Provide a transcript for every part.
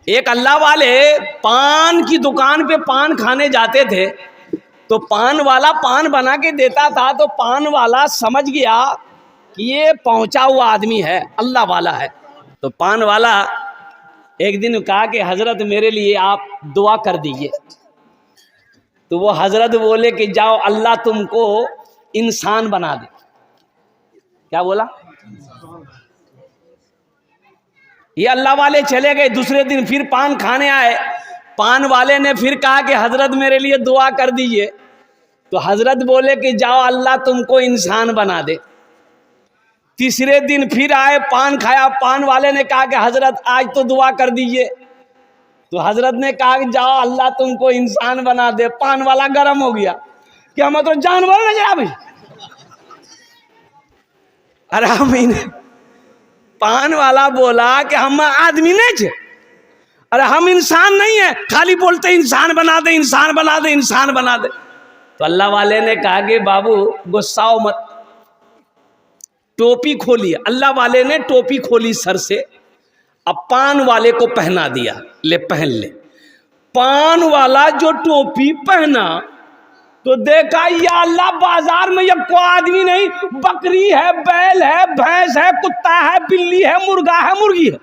एक अल्लाह वाले पान की दुकान पे पान खाने जाते थे, तो पान वाला पान बना के देता था, तो पान वाला समझ गया कि ये पहुंचा हुआ आदमी है, अल्लाह वाला है। तो पान वाला एक दिन कहा कि हजरत मेरे लिए आप दुआ कर दीजिए। तो वो हजरत बोले कि जाओ अल्लाह तुमको इंसान बना दे। क्या बोला? ये अल्लाह वाले चले गए। दूसरे दिन फिर पान खाने आए। पान वाले ने फिर कहा कि हजरत मेरे लिए दुआ कर दीजिए। तो हजरत बोले कि जाओ अल्लाह तुमको इंसान बना दे। तीसरे दिन फिर आए, पान खाया। पान वाले ने कहा कि हजरत आज तो दुआ कर दीजिए। तो हजरत ने कहा कि जाओ अल्लाह तुमको इंसान बना दे। पान वाला गर्म हो गया कि हम तो जानवर नजर आ भाई। अरे हम पान वाला बोला कि हम आदमी नहीं थे, अरे हम इंसान नहीं है, खाली बोलते इंसान बना दे, इंसान बना दे, इंसान बना दे। तो अल्लाह वाले ने कहा कि बाबू गुस्साओ मत, टोपी खोलिए। अल्लाह वाले ने टोपी खोली सर से, अब पान वाले को पहना दिया, ले पहन ले। पान वाला जो टोपी पहना तो देखा या अल्लाह बाजार में ये कोई आदमी नहीं, बकरी है, बैल है, भैंस है, कुत्ता है, बिल्ली है, मुर्गा है, मुर्गी है।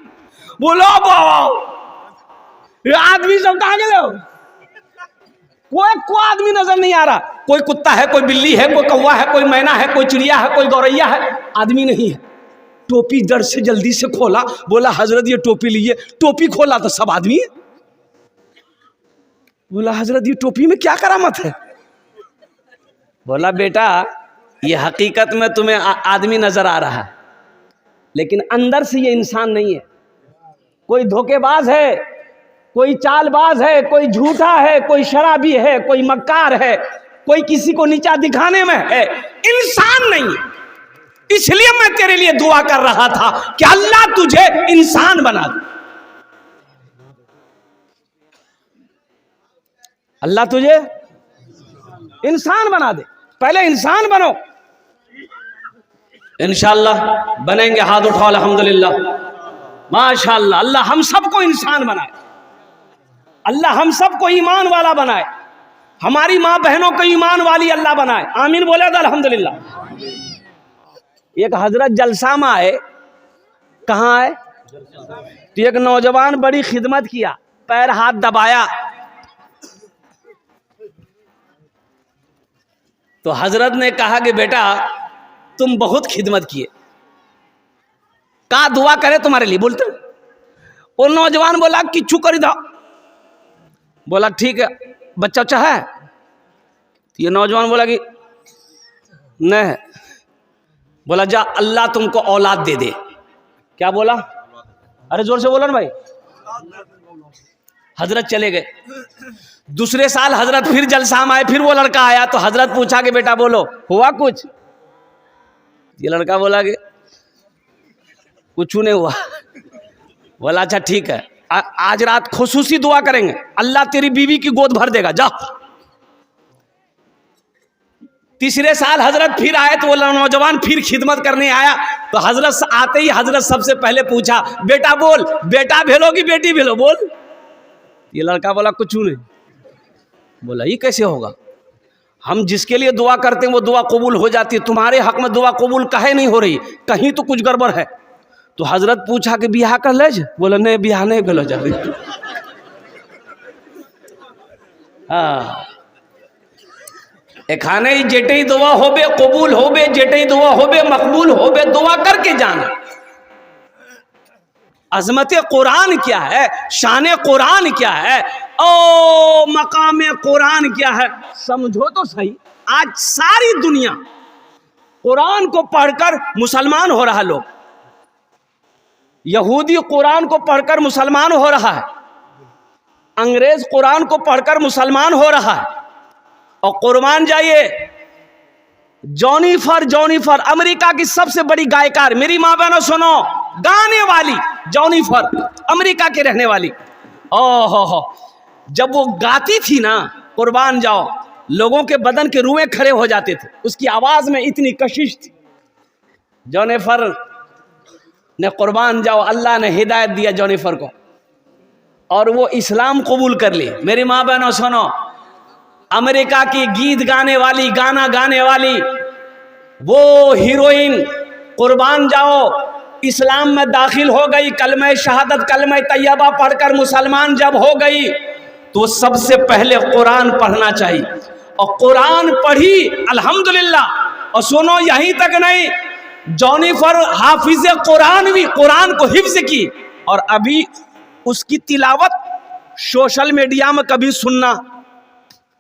बोलो बाबा ये आदमी सब कहाँ गए? कोई आदमी नजर नहीं आ रहा। कोई कुत्ता है, कोई बिल्ली है, कोई कौवा है, कोई मैना है, कोई चिड़िया है, कोई गौरैया है, आदमी नहीं है। टोपी डर से जल्दी से खोला, बोला हजरत ये टोपी लीजिए। टोपी खोला तो सब आदमी है। बोला हजरत ये टोपी में क्या करामत है? बोला बेटा ये हकीकत में तुम्हें आदमी नजर आ रहा है, लेकिन अंदर से ये इंसान नहीं है। कोई धोखेबाज है, कोई चालबाज है, कोई झूठा है, कोई शराबी है, कोई मक्कार है, कोई किसी को नीचा दिखाने में है, इंसान नहीं है। इसलिए मैं तेरे लिए दुआ कर रहा था कि अल्लाह तुझे इंसान बना दे। अल्लाह तुझे इंसान बना दे, पहले इंसान बनो। इंशाअल्लाह बनेंगे। हाथ उठाओ अल्हम्दुलिल्लाह, माशाअल्लाह। अल्लाह हम सबको इंसान बनाए, अल्लाह हम सबको ईमान वाला बनाए, हमारी माँ बहनों को ईमान वाली अल्लाह बनाए। आमीन बोले तो अल्हम्दुलिल्लाह। एक हजरत जलसा में आए। कहाँ आए? तो एक नौजवान बड़ी खिदमत किया, पैर हाथ दबाया। तो हजरत ने कहा कि बेटा तुम बहुत खिदमत किए, का दुआ करे तुम्हारे लिए बोलते। वो नौजवान बोला किच्छु करी दो। बोला ठीक है, बच्चा उच्चा है? तो ये नौजवान बोला कि नहीं। बोला जा अल्लाह तुमको औलाद दे दे। क्या बोला? अरे जोर से बोलो ना भाई। हजरत चले गए। दूसरे साल हजरत फिर जलसा में आए, फिर वो लड़का आया। तो हजरत पूछा कि बेटा बोलो हुआ कुछ? ये लड़का बोला कि कुछ नहीं हुआ। बोला अच्छा ठीक है, आज रात खुसूसी दुआ करेंगे, अल्लाह तेरी बीवी की गोद भर देगा, जा। तीसरे साल हजरत फिर आए तो वो नौजवान फिर खिदमत करने आया। तो हजरत आते ही हजरत सबसे पहले पूछा बेटा बोल, बेटा भेलो कि बेटी भेलो बोल। ये लड़का बोला कुछ नहीं। बोला ये कैसे होगा? हम जिसके लिए दुआ करते हैं वो दुआ कबूल हो जाती है, तुम्हारे हक में दुआ कबूल काहे नहीं हो रही? कहीं तो कुछ गड़बड़ है। तो हजरत पूछा कि बियाह कर ले? बोला नहीं बियाह नहीं भेलो जा। हाँ एखाने ही जेटे ही दुआ होबे कबूल होबे, जेटे ही दुआ होबे मकबूल होबे, दुआ करके जाना। अजमत कुरान क्या है, शान कुरान क्या है, ओ मकाम कुरान क्या है, समझो तो सही। आज सारी दुनिया कुरान को पढ़कर मुसलमान हो रहा। लोग यहूदी कुरान को पढ़कर मुसलमान हो रहा है, अंग्रेज कुरान को पढ़कर मुसलमान हो रहा है। और कुर्बान जाइए, जॉनिफर अमेरिका की सबसे बड़ी गायकार, मेरी माँ बहनों सुनो, गाने वाली जॉनिफर, अमेरिका के रहने वाली। ओहो जब वो गाती थी ना कुर्बान जाओ, लोगों के बदन के रुएं खड़े हो जाते थे, उसकी आवाज में इतनी कशिश थी। जॉनिफर ने कुर्बान जाओ, अल्लाह ने हिदायत दिया जॉनिफर को। और वो इस्लाम कबूल कर ली। मेरी माँ बहनों सुनो, अमेरिका की गीत गाने वाली, गाना गाने वाली वो हीरोइन कुर्बान जाओ इस्लाम में दाखिल हो गई, कलमे शहादत कलमे तैयबा पढ़कर मुसलमान जब हो गई तो सबसे पहले कुरान पढ़ना चाहिए। और कुरान पढ़ी अल्हम्दुलिल्लाह। और सुनो, यहीं तक नहीं, जॉनिफर हाफिज कुरान भी कुरान को हिफ्ज की, और अभी उसकी तिलावत सोशल मीडिया में कभी सुनना,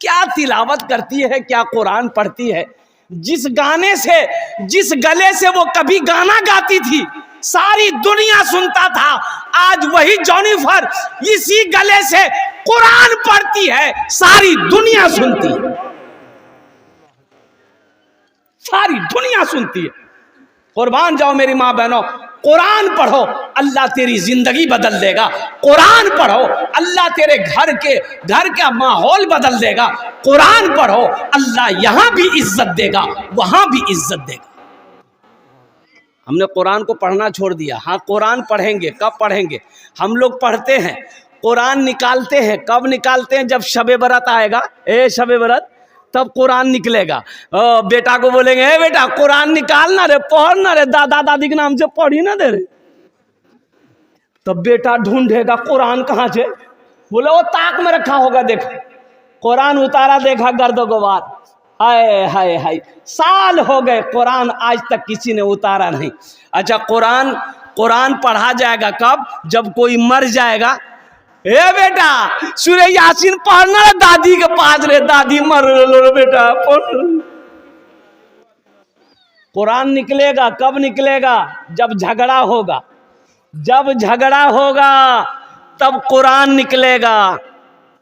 क्या तिलावत करती है, क्या कुरान पढ़ती है। जिस गाने से, जिस गले से वो कभी गाना गाती थी सारी दुनिया सुनता था, आज वही जॉनिफर इसी गले से कुरान पढ़ती है, सारी दुनिया सुनती है, सारी दुनिया सुनती है। कुर्बान जाओ मेरी माँ बहनों, कुरान पढ़ो, अल्लाह तेरी जिंदगी बदल देगा। कुरान पढ़ो, अल्लाह तेरे घर का माहौल बदल देगा। कुरान पढ़ो, अल्लाह यहां भी इज्जत देगा, वहां भी इज्जत देगा। हमने कुरान को पढ़ना छोड़ दिया। हाँ, कुरान पढ़ेंगे, कब पढ़ेंगे? हम लोग पढ़ते हैं, कुरान निकालते हैं, कब निकालते हैं? जब शबे बरत आएगा, शबे बरत, तब कुरान निकलेगा। बेटा को बोलेंगे, ए बेटा कुरान निकालना रे, पढ़ना रे, दादा दादी के नाम से पढ़ी ना दे रे। तब बेटा ढूंढेगा कुरान कहाँ से, बोले वो ताक में रखा होगा, देखो कुरान उतारा, देखा गर्द गुबार, हाय हाय हाय, साल हो गए कुरान आज तक किसी ने उतारा नहीं। अच्छा, कुरान पढ़ा जाएगा कब? जब कोई मर जाएगा। ए बेटा सूरह यासीन पढ़ना दादी के पास रे, दादी मर लो बेटा पढ़। कुरान निकलेगा कब निकलेगा? जब झगड़ा होगा, जब झगड़ा होगा तब कुरान निकलेगा।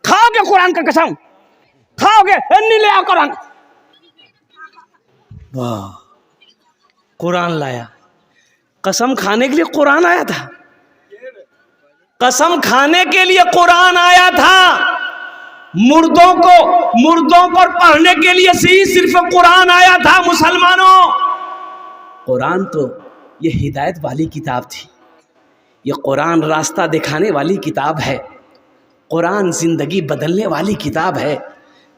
खाओगे कुरान का कसम, खाओगे? नहीं ले आओ कुरान। वाह, कुरान लाया, कसम खाने के लिए कुरान आया था, कसम खाने के लिए कुरान आया था। मुर्दों पर पढ़ने के लिए ही सिर्फ कुरान आया था। मुसलमानों, कुरान तो ये हिदायत वाली किताब थी, ये कुरान रास्ता दिखाने वाली किताब है, कुरान जिंदगी बदलने वाली किताब है।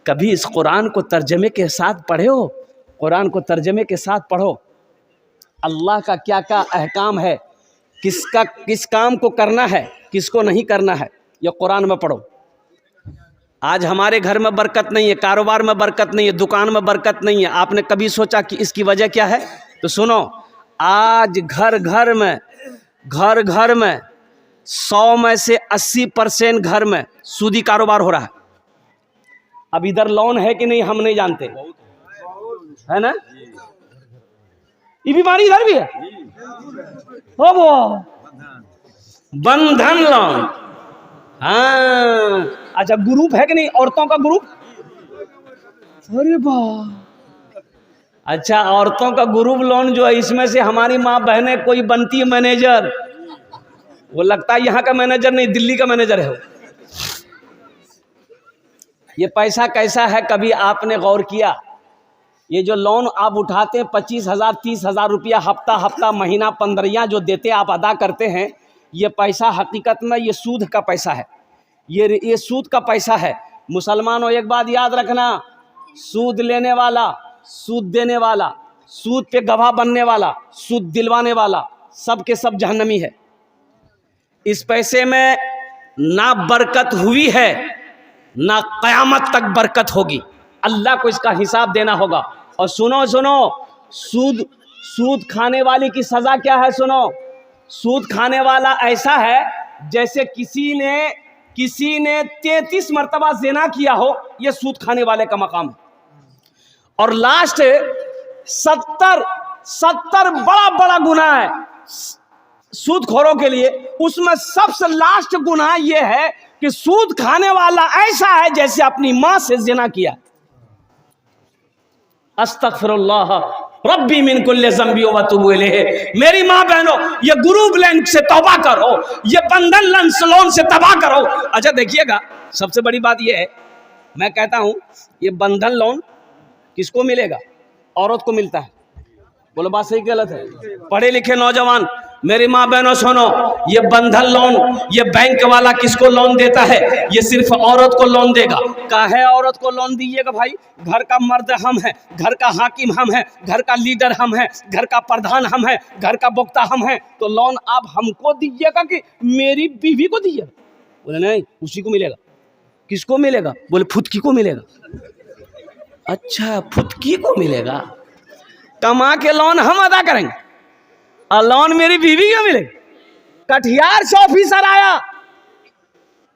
कभी इस कुरान को तर्जमे के साथ पढ़े हो? कुरान को तर्जमे के साथ पढ़ो, अल्लाह का क्या क्या अहकाम है, किस काम को करना है, किसको नहीं करना है, ये कुरान में पढ़ो। आज हमारे घर में बरकत नहीं है, कारोबार में बरकत नहीं है, दुकान में बरकत नहीं है। आपने कभी सोचा कि इसकी वजह क्या है? तो सुनो, आज घर घर में 100 में से 80% घर में सूदी कारोबार हो रहा है। अब इधर लोन है कि नहीं हम नहीं जानते, है ना? ये बीमारी इधर भी है, हो वो बंधन लोन। हाँ, अच्छा, ग्रुप है कि नहीं, औरतों का ग्रुप? अरे वाह, अच्छा, औरतों का ग्रुप लोन जो है, इसमें से हमारी माँ बहनें कोई बनती है मैनेजर, वो लगता है यहाँ का मैनेजर नहीं, दिल्ली का मैनेजर है वो। ये पैसा कैसा है, कभी आपने गौर किया? ये जो लोन आप उठाते हैं 25,000 30,000 रुपया हफ्ता महीना 15 जो देते आप अदा करते हैं, ये पैसा हकीकत में ये सूद का पैसा है, ये सूद का पैसा है। मुसलमानों, एक बात याद रखना, सूद लेने वाला, सूद देने वाला, सूद पे गवाह बनने वाला, सूद दिलवाने वाला, सब के सब जहन्नमी है। इस पैसे में ना बरकत हुई है, ना क़यामत तक बरकत होगी। अल्लाह को इसका हिसाब देना होगा। और सुनो, सूद खाने वाले की सजा क्या है? सुनो, सूद खाने वाला ऐसा है जैसे किसी ने 33 मरतबा ज़िना किया हो, यह सूद खाने वाले का मकाम है। और लास्ट 70 बड़ा गुनाह है सूदखोरों के लिए। उसमें सबसे लास्ट गुनाह यह है कि सूद खाने वाला ऐसा है जैसे अपनी मां से ज़िना किया। अस्तगफिरुल्लाह रब्बी मिन कुल्li ज़ंबी व अतूबु इलैह। मेरी माँ बहनों, ये ग्रुप लोन से तौबा करो, ये बंधन लोन से तौबा करो। अच्छा देखिएगा, सबसे बड़ी बात ये है, मैं कहता हूँ ये बंधन लोन किसको मिलेगा? औरत को मिलता है। बोलो बात सही गलत है? पढ़े लिखे नौजवान मेरी माँ बहनों सुनो, ये बंधन लोन, ये बैंक वाला किसको लोन देता है? ये सिर्फ औरत को लोन देगा। काहे औरत को लोन दीजिएगा भाई? घर का मर्द हम हैं, घर का हाकिम हम हैं, घर का लीडर हम हैं, घर का प्रधान हम हैं, घर का वक्ता हम हैं, तो लोन आप हमको दीजिएगा कि मेरी बीवी को दीजिएगा? बोले नहीं, उसी को मिलेगा। किसको मिलेगा? बोले फुदकी को मिलेगा। अच्छा, फुदकी को मिलेगा। कमा के लोन हम अदा करेंगे और लोन मेरी बीवी को मिलेगा। कटिहार से ऑफिसर आया,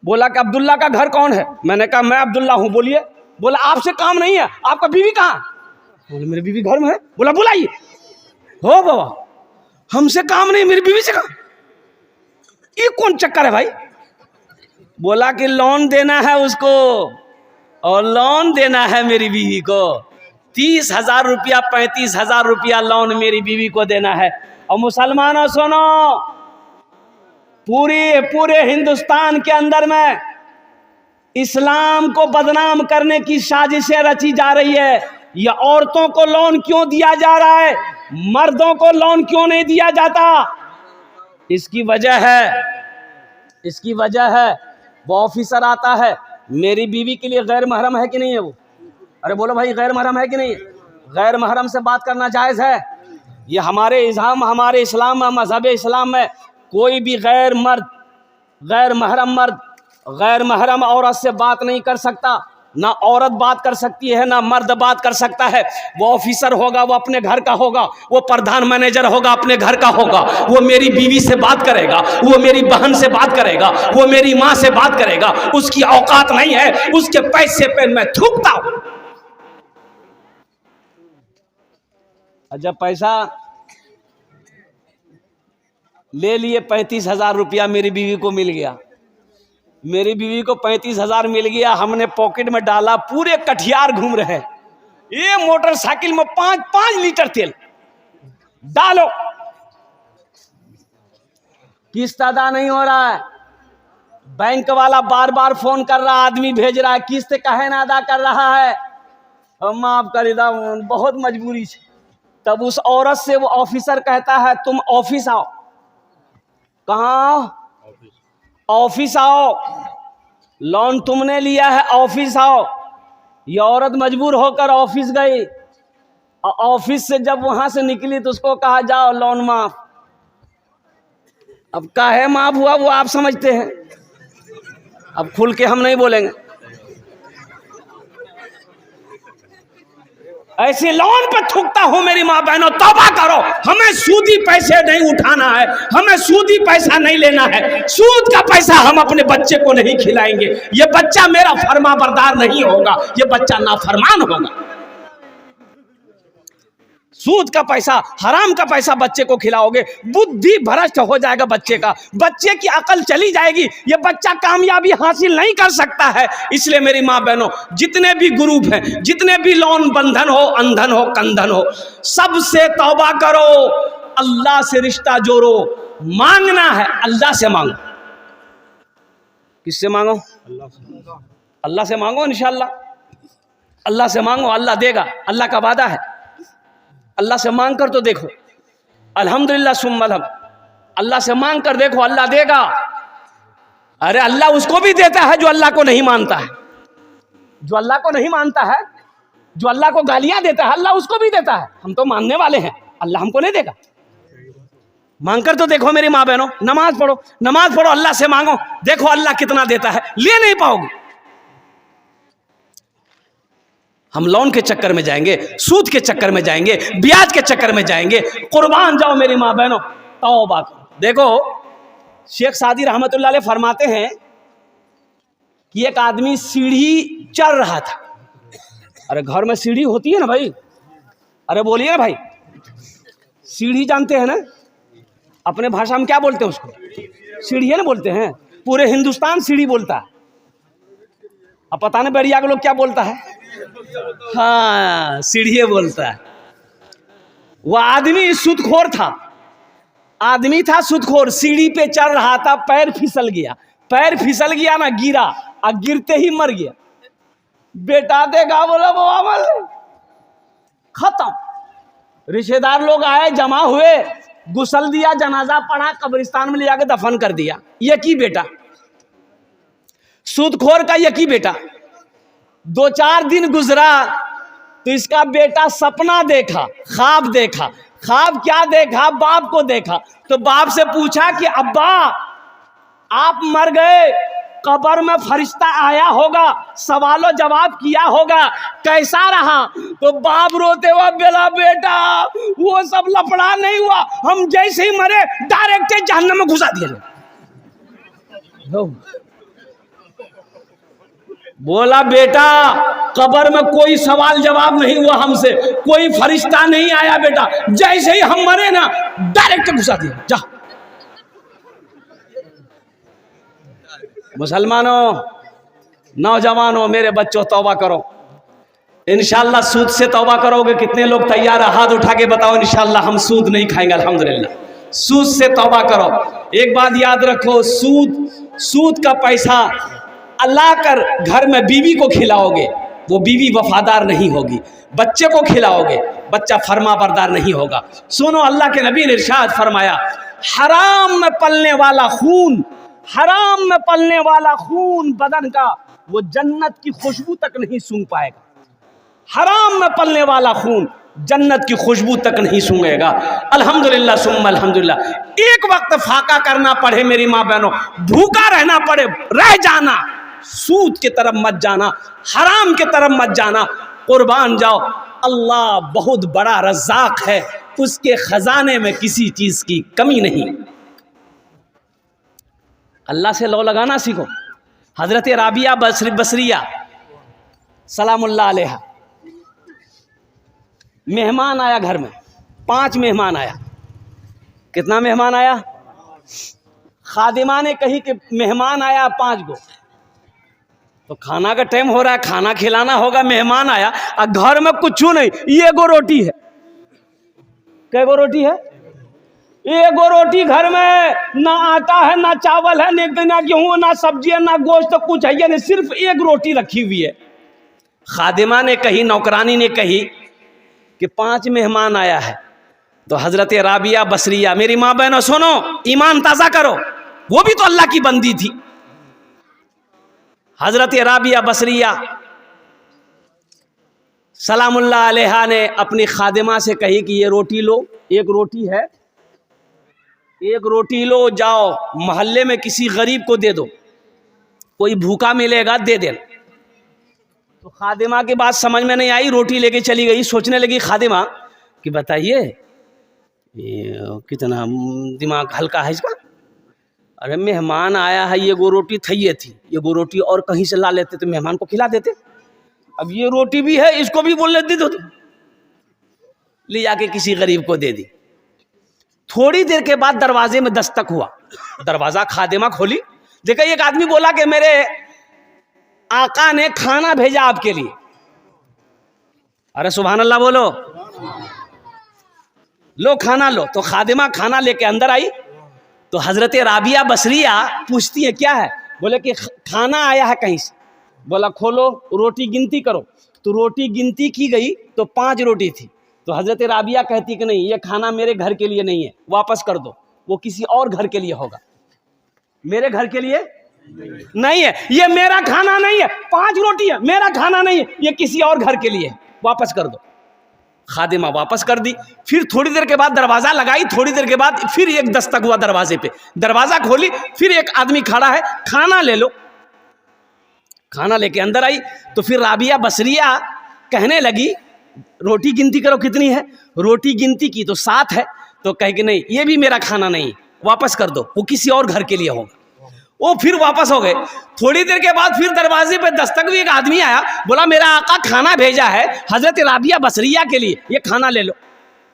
बोला कि अब्दुल्ला का घर कौन है? मैंने कहा मैं अब्दुल्ला हूं। बोलिए। बोला आपसे काम नहीं है, आपका बीवी कहाँ? बोले मेरी बीवी घर में है। बोला बुलाइए। हो बाबा, हमसे काम नहीं, मेरी बीवी से काम। ये कौन चक्कर है भाई? बोला कि लोन देना है उसको, और लोन देना है मेरी बीवी को। 30,000 रुपया 35,000 रुपया लोन मेरी बीवी को देना है। और मुसलमानों सुनो, पूरे हिंदुस्तान के अंदर में इस्लाम को बदनाम करने की साजिशें रची जा रही है। ये औरतों को लोन क्यों दिया जा रहा है, मर्दों को लोन क्यों नहीं दिया जाता? इसकी वजह है वो ऑफिसर आता है, मेरी बीवी के लिए गैर महरम है कि नहीं है वो? अरे बोलो भाई, गैर महरम है कि नहीं? गैर महरम से बात करना जायज़ है? ये हमारे इस्लाम में, मजहब इस्लाम में कोई भी गैर महरम औरत से बात नहीं कर सकता। ना औरत बात कर सकती है, ना मर्द बात कर सकता है। वो ऑफिसर होगा, वो अपने घर का होगा, वो प्रधान मैनेजर होगा, अपने घर का होगा। वो मेरी बीवी से बात करेगा, वो मेरी बहन से बात करेगा, वो मेरी माँ से बात करेगा। उसकी औकात नहीं है, उसके पैसे पे मैं थूकता हूं। जब पैसा ले लिए, 35,000 रुपया मेरी बीवी को मिल गया। मेरी बीवी को 35,000 मिल गया, हमने पॉकेट में डाला, पूरे कटिहार घूम रहे हैं। ये मोटरसाइकिल में 5-5 लीटर तेल डालो, किस्त अदा नहीं हो रहा है। बैंक वाला बार बार फोन कर रहा, आदमी भेज रहा है, किस्त काहे ना अदा कर रहा है? माफ कर दा, बहुत मजबूरी है। तब उस औरत से वो ऑफिसर कहता है तुम ऑफिस आओ। कहाँ? ऑफिस आओ, लोन तुमने लिया है, ऑफिस आओ। ये औरत मजबूर होकर ऑफिस गई, और ऑफिस से जब वहां से निकली तो उसको कहा जाओ लोन माफ। अब काहे माफ हुआ वो आप समझते हैं, अब खुल के हम नहीं बोलेंगे। ऐसे लोन पर थूकता हूं मेरी माँ बहनों, तौबा करो। हमें सूदी पैसे नहीं उठाना है, हमें सूदी पैसा नहीं लेना है। सूद का पैसा हम अपने बच्चे को नहीं खिलाएंगे। ये बच्चा मेरा फरमाबरदार नहीं होगा, ये बच्चा नाफरमान होगा। सूद का पैसा, हराम का पैसा बच्चे को खिलाओगे, बुद्धि भ्रष्ट हो जाएगा बच्चे का, बच्चे की अकल चली जाएगी, ये बच्चा कामयाबी हासिल नहीं कर सकता है। इसलिए मेरी माँ बहनों, जितने भी ग्रुप हैं, जितने भी लोन, बंधन हो, अंधन हो, कंधन हो, सबसे तौबा करो, अल्लाह से रिश्ता जोड़ो। मांगना है अल्लाह से मांगो। किससे मांगो? अल्लाह से मांगो। इंशाअल्लाह अल्लाह से मांगो, अल्लाह देगा, अल्लाह का वादा है। अल्लाह से मांग कर तो देखो, अल्हम्दुलिल्लाह सुम्मा अल्हम्द। अल्लाह से मांग कर देखो, अल्लाह देगा। अरे अल्लाह उसको भी देता है जो अल्लाह को नहीं मानता है, जो अल्लाह को नहीं मानता है, जो अल्लाह को गालियां देता है, अल्लाह उसको भी देता है। हम तो मानने वाले हैं, अल्लाह हमको नहीं देगा। मांग कर तो देखो मेरी माँ बहनों, नमाज पढ़ो, अल्लाह से मांगो, देखो अल्लाह कितना देता है। ले नहीं पाओगे। हम लोन के चक्कर में जाएंगे, सूद के चक्कर में जाएंगे, ब्याज के चक्कर में जाएंगे। कुर्बान जाओ मेरी माँ बहनों, तौबा करो। देखो शेख सादी रहमतुल्लाह अलैह फरमाते हैं कि एक आदमी सीढ़ी चढ़ रहा था। अरे घर में सीढ़ी होती है ना भाई, अरे बोलिए ना भाई, सीढ़ी जानते हैं ना? अपने भाषा में क्या बोलते हैं उसको? सीढ़ी है ना बोलते हैं। पूरे हिंदुस्तान सीढ़ी बोलता है। अब पता नहीं बढ़िया के लोग क्या बोलता है। हाँ, सीढ़ी बोलता है। वो आदमी सुदखोर था, सुदखोर। सीढ़ी पे चढ़ रहा था, पैर फिसल गया ना, गिरा, और गिरते ही मर गया। बेटा देखा, बोला वो अमल खत्म। रिश्तेदार लोग आए, जमा हुए, गुसल दिया, जनाजा पढ़ा, कब्रिस्तान में ले जाके दफन कर दिया। ये की बेटा, सूदखोर का यकी बेटा। 2-4 दिन गुजरा तो इसका बेटा सपना देखा, ख्वाब देखा। ख्वाब क्या देखा? बाप को देखा। तो बाप से पूछा कि अब्बा आप मर गए, कब्र में फरिश्ता आया होगा, सवालो जवाब किया होगा, कैसा रहा? तो बाप रोते हुआ बोला, बेटा वो सब लफड़ा नहीं हुआ, हम जैसे ही मरे डायरेक्ट जहन्नम में घुसा दिया। बोला बेटा कब्र में कोई सवाल जवाब नहीं हुआ हमसे, कोई फरिश्ता नहीं आया बेटा, जैसे ही हम मरे ना डायरेक्ट घुसा दिया, जा। मुसलमानों, नौजवानों, मेरे बच्चों, तौबा करो। इंशाअल्लाह सूद से तौबा करोगे। कितने लोग तैयार है? हाथ उठा के बताओ, इंशाअल्लाह हम सूद नहीं खाएंगे। अल्हम्दुलिल्लाह, सूद से तौबा करो। एक बात याद रखो, सूद का पैसा अल्लाह कर घर में बीवी को खिलाओगे, वो बीवी वफादार नहीं होगी। बच्चे को खिलाओगे, बच्चा फरमा बरदार नहीं होगा। सुनो, अल्लाह के नबी ने इरशाद फरमाया, हराम में पलने वाला खून, हराम में पलने वाला खून बदन का, वो जन्नत की खुशबू तक नहीं सूंघ पाएगा। हराम में पलने वाला खून जन्नत की खुशबू तक नहीं सूंघेगा। अल्हम्दुलिल्लाह सुम्मा अल्हम्दुलिल्लाह। एक वक्त फाका करना पड़े मेरी माँ बहनों, भूखा रहना पड़े, रह जाना, सूद की तरफ मत जाना, हराम की तरफ मत जाना, कुर्बान जाओ। अल्लाह बहुत बड़ा रज़्ज़ाक़ है, उसके खजाने में किसी चीज की कमी नहीं। अल्लाह से लो लगाना सीखो। हजरत राबिया बसरिया सलामुल्लाह अलैहा, मेहमान आया घर में, 5 मेहमान आया। कितना मेहमान आया? खादिमा ने कही कि मेहमान आया 5 गो। तो खाना का टाइम हो रहा है, खाना खिलाना होगा, मेहमान आया और घर में कुछ नहीं, ये गो रोटी है। कै गो रोटी है? एक गो रोटी घर में, ना आटा है, ना चावल है, ना गेहूं, ना सब्जी है, ना गोश्त, तो कुछ है नहीं, सिर्फ एक रोटी रखी हुई है। खादिमा ने कही, नौकरानी ने कही कि 5 मेहमान आया है। तो हजरत राबिया बसरिया, मेरी माँ बहनों सुनो, ईमान ताज़ा करो, वो भी तो अल्लाह की बंदी थी। हजरत राबिया बसरिया सलामुल्लाह अलैहा ने अपनी खादिमा से कही कि ये रोटी लो, एक रोटी है, एक रोटी लो, जाओ मोहल्ले में किसी गरीब को दे दो, कोई भूखा मिलेगा दे देना। तो खादिमा की बात समझ में नहीं आई, रोटी लेके चली गई। सोचने लगी खादिमा कि बताइए कितना दिमाग हल्का है इसका। अरे मेहमान आया है, ये गो रोटी थी, ये गो रोटी और कहीं से ला लेते तो मेहमान को खिला देते। अब ये रोटी भी है, इसको भी बोल लेते, ले जाके किसी गरीब को दे दी। थोड़ी देर के बाद दरवाजे में दस्तक हुआ, दरवाजा खादिमा खोली, देखा एक आदमी बोला कि मेरे आका ने खाना भेजा आपके लिए। अरे सुभान अल्लाह बोलो, लो खाना लो। तो खादिमा खाना लेके अंदर आई। तो हजरत राबिया बसरिया पूछती है क्या है? बोले कि खाना आया है कहीं से। बोला खोलो, रोटी गिनती करो। तो रोटी गिनती की गई तो 5 रोटी थी। तो हजरत राबिया कहती कि नहीं, ये खाना मेरे घर के लिए नहीं है, वापस कर दो, वो किसी और घर के लिए होगा, मेरे घर के लिए नहीं है, ये मेरा खाना नहीं है। 5 रोटी है, मेरा खाना नहीं है, ये किसी और घर के लिए है, वापस कर दो। खादिमा वापस कर दी। फिर थोड़ी देर के बाद दरवाजा लगाई, थोड़ी देर के बाद फिर एक दस्तक हुआ दरवाजे पे, दरवाजा खोली, फिर एक आदमी खड़ा है, खाना ले लो। खाना लेके अंदर आई। तो फिर राबिया बसरिया कहने लगी रोटी गिनती करो कितनी है। रोटी गिनती की तो 7 है। तो कहे कि नहीं, ये भी मेरा खाना नहीं है, वापस कर दो, वो किसी और घर के लिए होगा। वो फिर वापस हो गए। थोड़ी देर के बाद फिर दरवाजे पे दस्तक भी, एक आदमी आया, बोला मेरा आका खाना भेजा है हजरत राबिया बसरिया के लिए, ये खाना ले लो।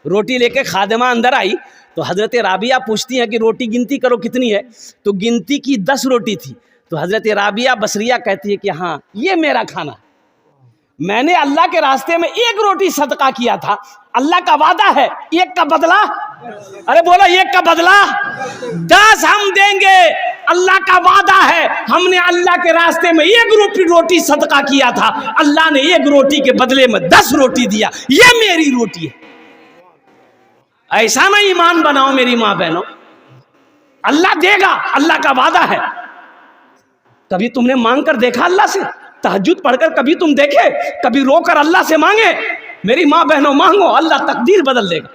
रोटी लेके खादिमा अंदर आई। तो हजरत राबिया पूछती है कि रोटी गिनती करो कितनी है। तो गिनती की 10 रोटी थी। तो हजरत राबिया बसरिया कहती है कि हाँ, ये मेरा खाना, मैंने अल्लाह के रास्ते में 1 रोटी सदका किया था, अल्लाह का वादा है 1 का बदला, अरे बोलो 1 का बदला 10 हम देंगे, अल्लाह का वादा है। हमने अल्लाह के रास्ते में 1 रोटी सदका किया था, अल्लाह ने 1 रोटी के बदले में 10 रोटी दिया, ये मेरी रोटी है। ऐसा ना ईमान बनाओ मेरी माँ बहनों, अल्लाह देगा, अल्लाह का वादा है। कभी तुमने मांग कर देखा अल्लाह से? तहज्जुद पढ़कर कभी तुम देखे? कभी रोकर अल्लाह से मांगे? मेरी माँ बहनों मांगो, अल्लाह तकदीर बदल देगा।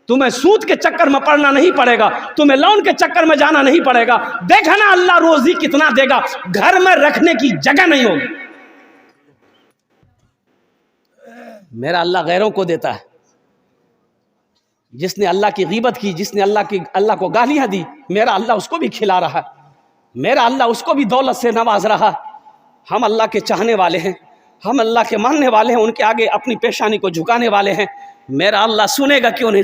तुम्हें सूद के चक्कर में पड़ना नहीं पड़ेगा, तुम्हें लोन के चक्कर में जाना नहीं पड़ेगा। देखा ना अल्लाह रोजी कितना देगा, घर में रखने की जगह नहीं होगी। मेरा अल्लाह गैरों को देता है। जिसने अल्लाह की गीबत की, जिसने अल्लाह को गालियां दी, मेरा अल्लाह उसको भी खिला रहा है, मेरा अल्लाह उसको भी दौलत से नवाज रहा। हम अल्लाह के चाहने वाले हैं, हम अल्लाह के मानने वाले हैं, उनके आगे अपनी पेशानी को झुकाने वाले हैं। मेरा अल्लाह सुनेगा, क्यों नहीं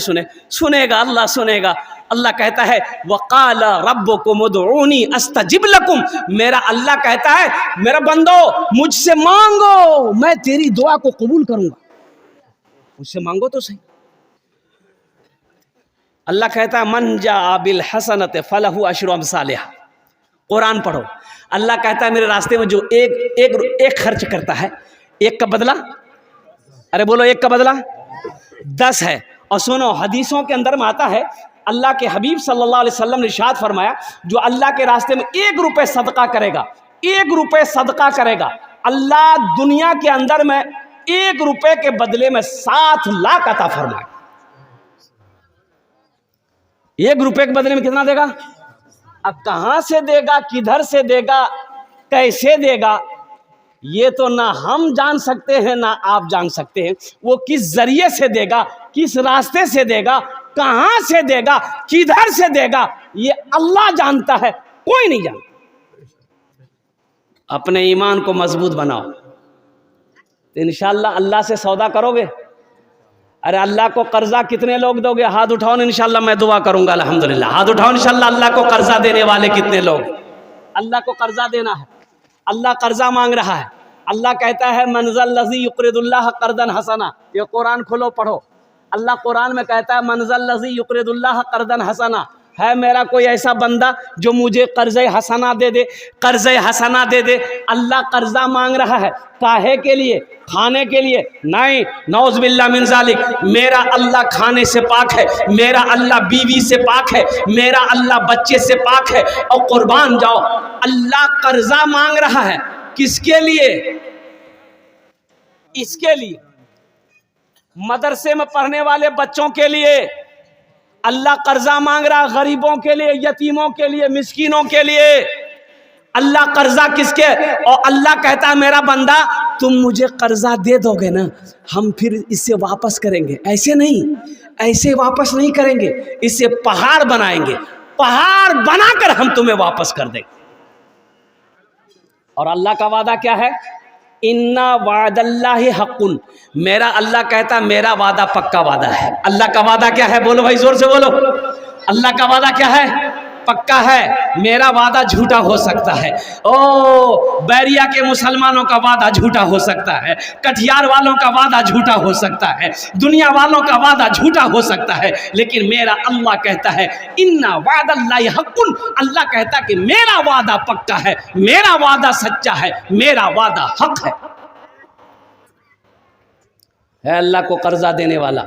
सुनेगा, अल्लाह सुनेगा। अल्लाह कहता है वक़ाल रब्बुकुम उदऊनी अस्तजिब लकुम, मेरा अल्लाह कहता है मेरा बंदो मुझसे मांगो, मैं तेरी दुआ को कबूल करूंगा। मुझसे मांगो तो सही। अल्लाह कहता है मन जा बिल हसनत फलहु अशरु अमसालिहा। कुरान पढ़ो, अल्लाह कहता है मेरे रास्ते में जो एक खर्च करता है, एक का बदला, अरे बोलो, एक का बदला 10 है। और सुनो, हदीसों के अंदर में आता है, अल्लाह के हबीब सल्लल्लाहु अलैहि वसल्लम ने इरशाद फरमाया, जो अल्लाह के रास्ते में 1 रुपए सदका करेगा, 1 रुपए सदका करेगा, अल्लाह दुनिया के अंदर में 1 रुपए के बदले में 7 लाख अता फरमाएगा। 1 रुपए के बदले में कितना देगा? अब कहां से देगा, किधर से देगा, कैसे देगा, ये तो ना हम जान सकते हैं ना आप जान सकते हैं। वो किस जरिए से देगा, किस रास्ते से देगा, कहां से देगा, किधर से देगा, ये अल्लाह जानता है, कोई नहीं जानता। अपने ईमान को मजबूत बनाओ तो इंशाअल्लाह अल्लाह से सौदा करोगे। अरे अल्लाह को कर्जा कितने लोग दोगे? हाथ उठाओ ना, इंशाअल्लाह मैं दुआ करूंगा। अल्हम्दुलिल्लाह, हाथ उठाओ इंशाअल्लाह। अल्लाह को कर्जा देने वाले कितने लोग? अल्लाह को कर्जा देना है, अल्लाह कर्जा मांग रहा है। अल्लाह कहता है मनज़ल लज़ी युक़रिदुल्लाह क़र्दन हसना। ये कुरान खोलो पढ़ो, अल्लाह कुरान में कहता है मनज़ल लज़ी युक़रिदुल्लाह क़र्दन हसना। है मेरा कोई ऐसा बंदा जो मुझे कर्ज़े हसना दे दे, कर्ज़े हसना दे दे। अल्लाह कर्जा मांग रहा है, काहे के लिए? खाने के लिए नहीं, नौज़ बिल्लाह मिन ज़ालिक। मेरा अल्लाह खाने से पाक है, मेरा अल्लाह बीवी से पाक है, मेरा अल्लाह बच्चे से पाक है। और कुर्बान जाओ, अल्लाह कर्जा मांग रहा है, किसके लिए? इसके लिए, मदरसे में पढ़ने वाले बच्चों के लिए अल्लाह कर्जा मांग रहा, गरीबों के लिए, यतीमों के लिए, मिस्कीनों के लिए। अल्लाह कर्जा किसके? और अल्लाह कहता है मेरा बंदा तुम मुझे कर्जा दे दोगे ना, हम फिर इससे वापस करेंगे। ऐसे नहीं, ऐसे वापस नहीं करेंगे, इससे पहाड़ बनाएंगे, पहाड़ बनाकर हम तुम्हें वापस कर देंगे। और अल्लाह का वादा क्या है? इन्ना वादल्लाहि हक़्क़ुन। मेरा अल्लाह कहता मेरा वादा पक्का वादा है। अल्लाह का वादा क्या है? बोलो भाई, जोर से बोलो। अल्लाह का वादा क्या है? पक्का है। मेरा वादा झूठा हो सकता है। ओ बैरिया के मुसलमानों का वादा झूठा हो सकता है, कटिहार वालों का वादा झूठा हो सकता है, दुनिया वालों का वादा झूठा हो सकता है, लेकिन मेरा अल्लाह कहता है इन्ना वादल्लाहि हक़्क़ुन। अल्लाह कहता कि मेरा वादा पक्का है, मेरा वादा सच्चा है, मेरा वादा हक है। अल्लाह को कर्जा देने वाला।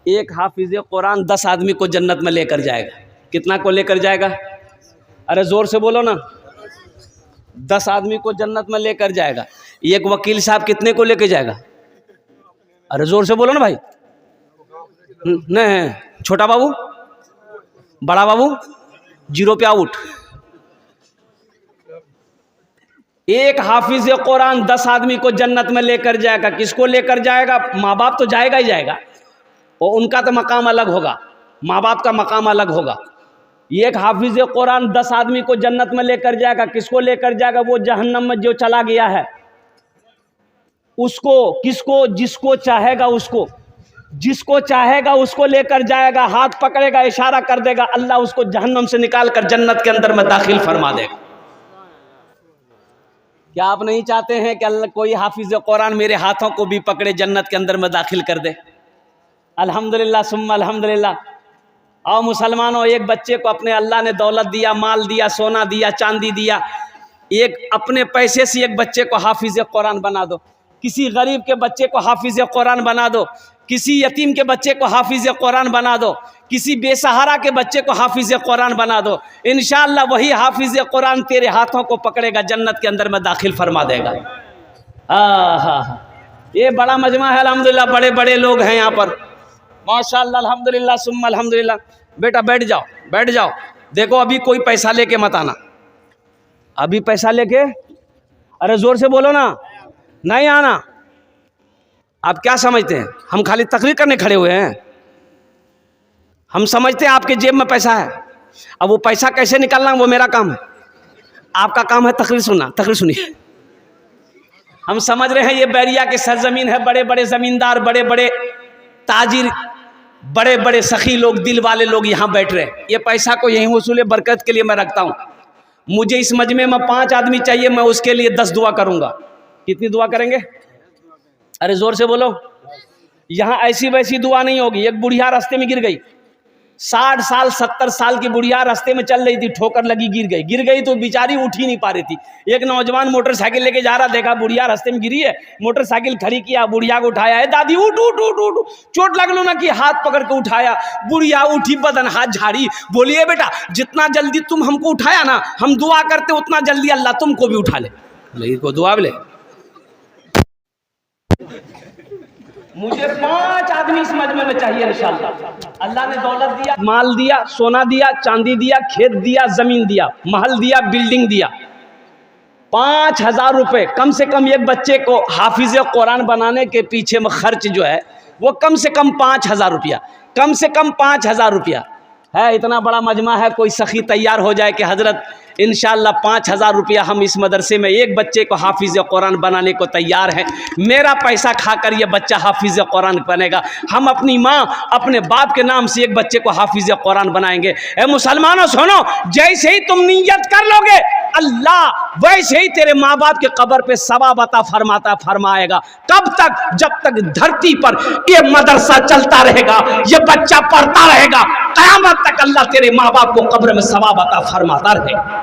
एक हाफिज कुरान 10 आदमी को जन्नत में लेकर जाएगा। कितना को लेकर जाएगा? अरे जोर से बोलो ना। 10 आदमी को जन्नत में लेकर जाएगा। एक वकील साहब कितने को लेकर जाएगा? अरे जोर से बोलो ना भाई। नहीं, छोटा बाबू, बड़ा बाबू, 0 पे आउट। एक हाफिज कुरान 10 आदमी को जन्नत में लेकर जाएगा। किसको लेकर जाएगा? माँ बाप तो जाएगा ही जाएगा, और उनका तो मकाम अलग होगा, माँ बाप का मकाम अलग होगा। एक हाफिज कुरान 10 आदमी को जन्नत में लेकर जाएगा। किसको लेकर जाएगा? वो जहन्नम में जो चला गया है उसको। किसको? जिसको चाहेगा उसको, जिसको चाहेगा उसको लेकर जाएगा। हाथ पकड़ेगा, इशारा कर देगा, अल्लाह उसको जहन्नम से निकाल कर जन्नत के अंदर में दाखिल फरमा देगा। क्या आप नहीं चाहते हैं कि अल्लाह कोई हाफिज कुरान मेरे हाथों को भी पकड़े, जन्नत के अंदर में दाखिल कर दे? अल्हम्दुलिल्लाह सुम्मा अल्हम्दुलिल्लाह। और मुसलमानों, एक बच्चे को अपने अल्लाह ने दौलत दिया, माल दिया, सोना दिया, चांदी दिया। एक अपने पैसे से एक बच्चे को हाफिज कुरान बना दो, किसी गरीब के बच्चे को हाफिज कुरान बना दो। किसी यतीम के बच्चे को हाफिज कुरान बना दो, किसी बेसहारा के बच्चे को हाफिज कुरान बना दो, इंशाअल्लाह वही हाफिज कुरान तेरे हाथों को पकड़ेगा, जन्नत के अंदर में दाखिल फरमा देगा। हाँ, ये बड़ा मजमा है अल्हम्दुलिल्लाह, बड़े बड़े लोग हैं यहाँ पर माशाअल्लाह, अल्हम्दुलिल्लाह सुम्मा अल्हम्दुलिल्लाह। बेटा बैठ जाओ, बैठ जाओ। देखो अभी कोई पैसा लेके मत आना, अभी पैसा लेके, अरे जोर से बोलो ना, नहीं आना। आप क्या समझते हैं हम खाली तकरीर करने खड़े हुए हैं? हम समझते हैं आपके जेब में पैसा है, अब वो पैसा कैसे निकालना वो मेरा काम है, आपका काम है तकरीर सुनना। तकरीर सुनिए। हम समझ रहे हैं ये बैरिया की सरजमीन है, बड़े बड़े जमींदार, बड़े बड़े ताजिर, बड़े बड़े सखी लोग, दिल वाले लोग यहाँ बैठ रहे हैं। ये पैसा को यहीं वसूले बरकत के लिए मैं रखता हूँ। मुझे इस मजमे में 5 आदमी चाहिए, मैं उसके लिए 10 दुआ करूँगा। कितनी दुआ करेंगे? अरे जोर से बोलो। यहाँ ऐसी वैसी दुआ नहीं होगी। एक बुढ़िया रास्ते में गिर गई, 60 साल 70 साल की बुढ़िया रास्ते में चल रही थी, ठोकर लगी, गिर गई तो बेचारी उठ ही नहीं पा रही थी। एक नौजवान मोटरसाइकिल लेके जा रहा, देखा बुढ़िया रास्ते में गिरी है, मोटरसाइकिल खड़ी किया, बुढ़िया को उठाया, है दादी उठ उठ उठ उठ, चोट लग लो ना, कि हाथ पकड़ के उठाया। बुढ़िया उठी, बदन हाथ झाड़ी, बोलिए बेटा जितना जल्दी तुम हमको उठाया ना, हम दुआ करते उतना जल्दी अल्लाह तुमको भी उठा ले। लेकिन को दुआ ले। मुझे 5 आदमी इस मजमे में चाहिए इंशाअल्लाह। अल्लाह ने दौलत दिया, माल दिया, सोना दिया, चांदी दिया, खेत दिया, जमीन दिया, महल दिया, बिल्डिंग दिया। 5000 रुपये कम से कम एक बच्चे को हाफिज कुरान बनाने के पीछे में खर्च जो है वो कम से कम 5000 रुपया, कम से कम 5000 रुपया है। इतना बड़ा मजमा है, कोई सखी तैयार हो जाए कि हजरत इंशाअल्लाह 5000 रुपया हम इस मदरसे में एक बच्चे को हाफिज कुरान बनाने को तैयार हैं। मेरा पैसा खाकर ये बच्चा हाफिज कुरान बनेगा। हम अपनी माँ अपने बाप के नाम से एक बच्चे को हाफिज कुरान बनाएंगे। ए मुसलमानों सुनो, जैसे ही तुम नियत कर लोगे अल्लाह वैसे ही तेरे माँ बाप के कब्र पे सवाब अता फरमाएगा। कब तक? जब तक धरती पर ये मदरसा चलता रहेगा, ये बच्चा पढ़ता रहेगा, क़यामत तक अल्लाह तेरे माँ बाप को कब्र में सवाब अता फरमाता रहेगा।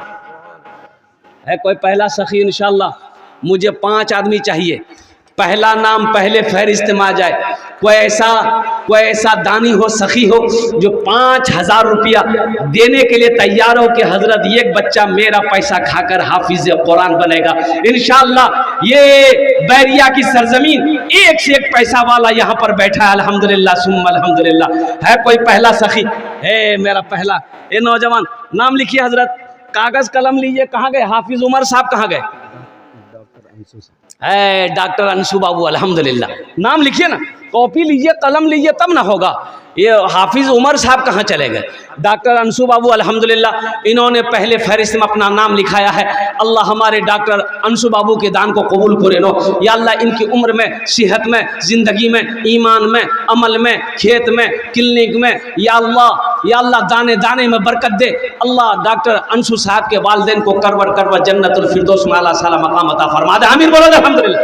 है कोई पहला सखी? इंशाअल्लाह मुझे 5 आदमी चाहिए, पहला नाम पहले फहरिस्त में आ जाए। कोई ऐसा दानी हो, सखी हो जो 5000 रुपया देने के लिए तैयार हो कि हजरत एक बच्चा मेरा पैसा खाकर हाफिज कुरान बनेगा। इंशाअल्लाह ये बैरिया की सरजमीन एक से एक पैसा वाला यहाँ पर बैठा है, अल्हम्दुलिल्लाह सुम्मा अल्हम्दुलिल्लाह। है कोई पहला सखी? है मेरा पहला। ये नौजवान नाम लिखिए हजरत, कागज कलम लीजिए। कहाँ गए हाफिज उमर साहब? कहाँ गए? है डॉक्टर अंशु बाबू, अल्हम्दुलिल्लाह। नाम लिखिए ना, कॉपी लीजिए, कलम लीजिए, तब ना होगा। ये हाफिज उमर साहब कहाँ चले गए? डॉक्टर अंशु बाबू अल्हम्दुलिल्लाह, इन्होंने पहले फहरिस्त में अपना नाम लिखाया है। अल्लाह हमारे डॉक्टर अंशु बाबू के दान को कबूल करे नो। या अल्लाह इनकी उम्र में, सेहत में, ज़िंदगी में, ईमान में, अमल में, खेत में, क्लिनिक में, या अल्लाह दाने दाने में बरकत दे। अल्लाह डॉक्टर अंशु साहब के वालिदैन को करवर जन्नतुल फिरदौस में आला साला मकाम अता फरमा दे। आमीन बोलो अल्हम्दुलिल्लाह।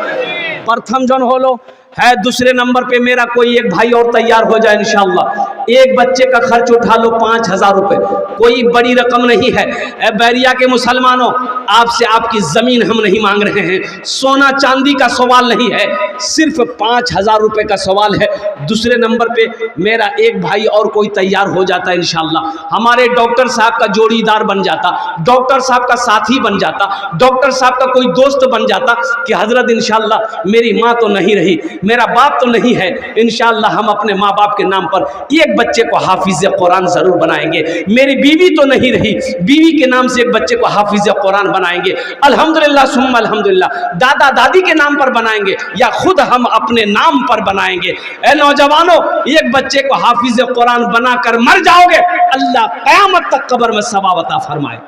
प्रथम जन हो लो है। दूसरे नंबर पे मेरा कोई एक भाई और तैयार हो जाए इंशाअल्लाह। एक बच्चे का खर्च उठा लो 5000 रुपये, कोई बड़ी रकम नहीं है। ए बैरिया के मुसलमानों, आपसे आपकी ज़मीन हम नहीं मांग रहे हैं, सोना चांदी का सवाल नहीं है, सिर्फ 5000 रुपये का सवाल है। दूसरे नंबर पे मेरा एक भाई और कोई तैयार हो जाता है इंशाअल्लाह, हमारे डॉक्टर साहब का जोड़ीदार बन जाता, डॉक्टर साहब का साथी बन जाता, डॉक्टर साहब का कोई दोस्त बन जाता कि हजरत इंशाअल्लाह मेरी माँ तो नहीं रही, मेरा बाप तो नहीं है, इंशाअल्लाह हम अपने माँ बाप के नाम पर एक बच्चे को हाफिज कुरान ज़रूर बनाएंगे। मेरी बीवी तो नहीं रही, बीवी के नाम से एक बच्चे को हाफिज कुरान बनाएंगे। अल्हम्दुलिल्लाह सुम्मा अल्हम्दुलिल्लाह। दादा दादी के नाम पर बनाएंगे या खुद हम अपने नाम पर बनाएंगे। ए नौजवानों, एक बच्चे को हाफिज कुरान बनाकर मर जाओगे, अल्लाह क़यामत तक कब्र में सवाब अता फरमाए।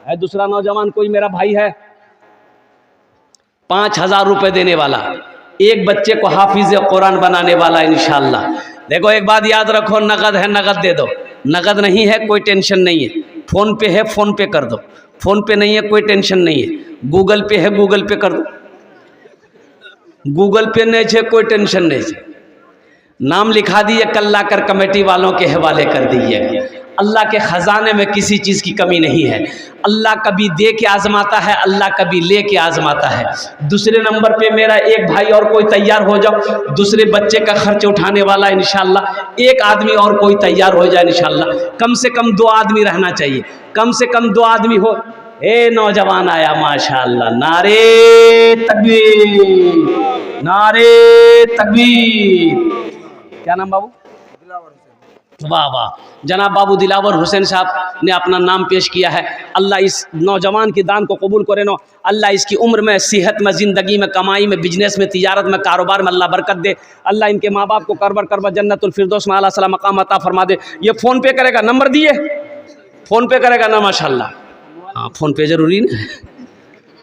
है दूसरा नौजवान कोई मेरा भाई है, 5000 रुपये देने वाला, एक बच्चे को हाफिज कुरान बनाने वाला इंशाअल्लाह। देखो एक बात याद रखो, नगद है नगद दे दो, नगद नहीं है कोई टेंशन नहीं है, फ़ोन पे है फ़ोन पे कर दो, फ़ोन पे नहीं है कोई टेंशन नहीं है, गूगल पे है गूगल पे कर दो, गूगल पे नहीं है कोई टेंशन नहीं है। नाम लिखा दिए, कल लाकर कमेटी वालों के हवाले कर दीजिएगा। अल्लाह के ख़जाने में किसी चीज़ की कमी नहीं है। अल्लाह कभी दे के आज़माता है, अल्लाह कभी ले के आज़माता है। दूसरे नंबर पे मेरा एक भाई और कोई तैयार हो जाओ, दूसरे बच्चे का खर्च उठाने वाला इंशाअल्लाह एक आदमी और कोई तैयार हो जाए इंशाअल्लाह। कम से कम 2 आदमी रहना चाहिए, कम से कम 2 आदमी हो। ए नौजवान आया माशाअल्लाह, नारे तकबीर, नारे तकबीर। क्या नाम बाबू? वाह वाह, जनाब बाबू दिलावर हुसैन साहब ने अपना नाम पेश किया है। अल्लाह इस नौजवान की दान को कबूल करे नो। अल्लाह इसकी उम्र में, सेहत में, ज़िंदगी में, कमाई में, बिजनेस में, तिजारत में, कारोबार में अल्लाह बरकत दे। अल्लाह इनके माँ बाप को करबर करबर जन्नतुल फिरदौस में आला सला मकाम अता फरमा दे। ये फ़ोन पे करेगा, नंबर दिए, फ़ोन पे करेगा ना माशाअल्लाह। हाँ फ़ोन पे ज़रूरी ना।